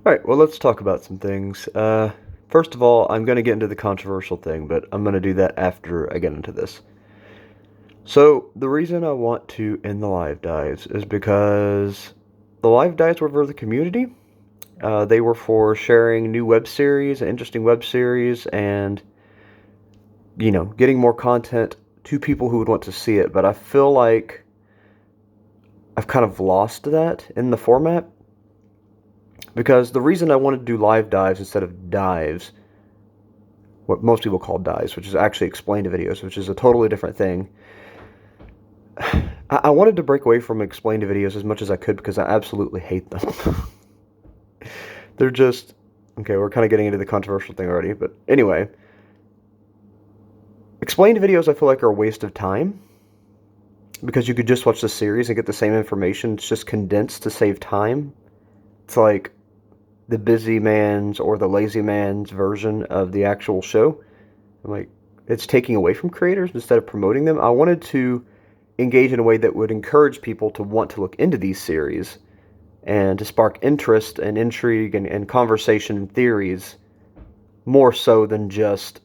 Alright, well, let's talk about some things. First of all, I'm going to get into the controversial thing, but I'm going to do that after I get into this. So, the reason I want to end the live dives is because the live dives were for the community. They were for sharing new web series, interesting web series, and, getting more content to people who would want to see it. But I feel like I've kind of lost that in the format because the reason I wanted to do live dives instead of dives, what most people call dives, which is actually explained videos, which is a totally different thing. I wanted to break away from explained videos as much as I could because I absolutely hate them. They're just okay. We're kind of getting into the controversial thing already, but anyway, explained videos I feel like are a waste of time because you could just watch the series and get the same information. It's just condensed to save time. It's like the busy man's or the lazy man's version of the actual show. I'm like, it's taking away from creators instead of promoting them. I wanted to engage in a way that would encourage people to want to look into these series and to spark interest and intrigue and conversation and theories more so than just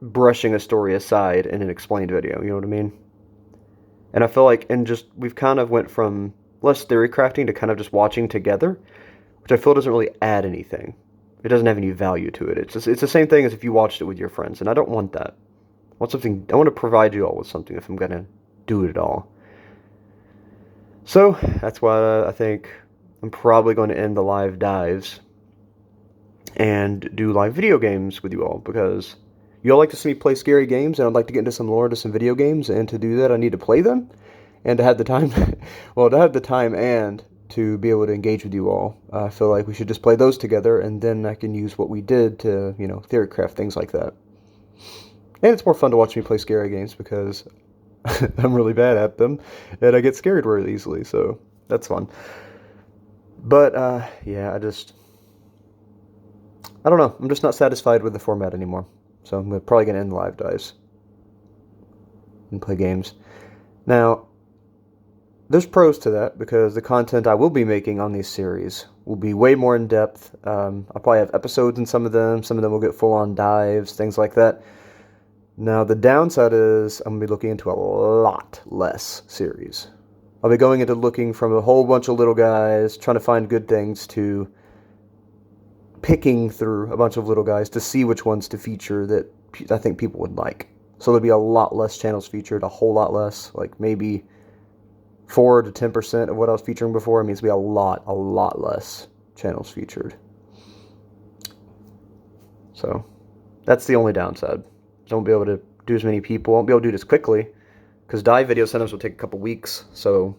brushing a story aside in an explained video. You know what I mean? And I feel like we've kind of went from less theory crafting to kind of just watching together, which I feel doesn't really add anything. It doesn't have any value to it. It's the same thing as if you watched it with your friends, and I don't want that. I want to provide you all with something if I'm gonna do it at all. So that's why I think I'm probably going to end the live dives and do live video games with you all because you all like to see me play scary games, and I'd like to get into some lore into some video games, and to do that I need to play them and to have the time well, to have the time and to be able to engage with you all. I feel like we should just play those together, and then I can use what we did to, theory craft things like that. And it's more fun to watch me play scary games because I'm really bad at them, and I get scared really easily, so that's fun. But yeah, I don't know. I'm just not satisfied with the format anymore. So I'm probably gonna end live dives and play games. Now, there's pros to that because the content I will be making on these series will be way more in depth. I'll probably have episodes in some of them. Some of them will get full on dives, things like that. Now, the downside is I'm going to be looking into a lot less series. I'll be going into looking from a whole bunch of little guys, trying to find good things, to picking through a bunch of little guys to see which ones to feature that I think people would like. So there'll be a lot less channels featured, a whole lot less, like maybe 4 to 10% of what I was featuring before. It means to be a lot less channels featured. So that's the only downside. Don't be able to do as many people, won't be able to do it as quickly, because dive video sometimes will take a couple weeks, so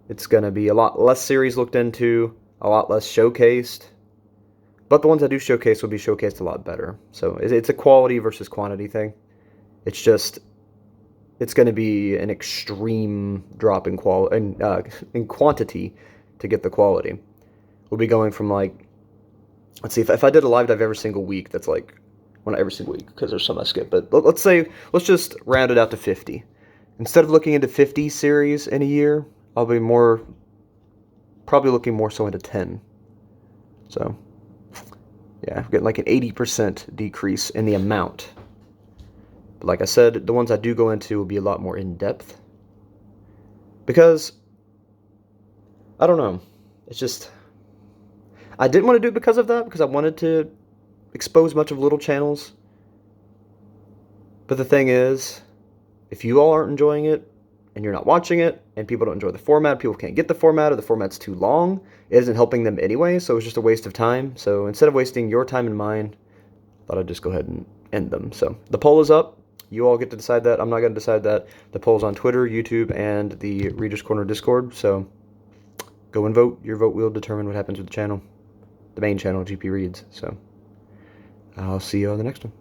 it's going to be a lot less series looked into, a lot less showcased, but the ones I do showcase will be showcased a lot better. So it's a quality versus quantity thing. It's just, it's going to be an extreme drop in in quantity to get the quality. We'll be going from like, let's see, if I did a live dive every single week, that's like, well, not every single week because there's some I skip, but let's just round it out to 50. Instead of looking into 50 series in a year, I'll be probably looking more so into 10. So, yeah, I'm getting like an 80% decrease in the amount. But like I said, the ones I do go into will be a lot more in depth. Because, I don't know, it's just, I didn't want to do it because of that, because I wanted to expose much of little channels. But the thing is, if you all aren't enjoying it, and you're not watching it, and people don't enjoy the format, people can't get the format, or the format's too long, it isn't helping them anyway, so it's just a waste of time. So instead of wasting your time and mine, I thought I'd just go ahead and end them. So the poll is up. You all get to decide that. I'm not going to decide that. The poll's on Twitter, YouTube, and the Readers Corner Discord, so go and vote. Your vote will determine what happens with the channel, the main channel, GP Reads. So I'll see you on the next one.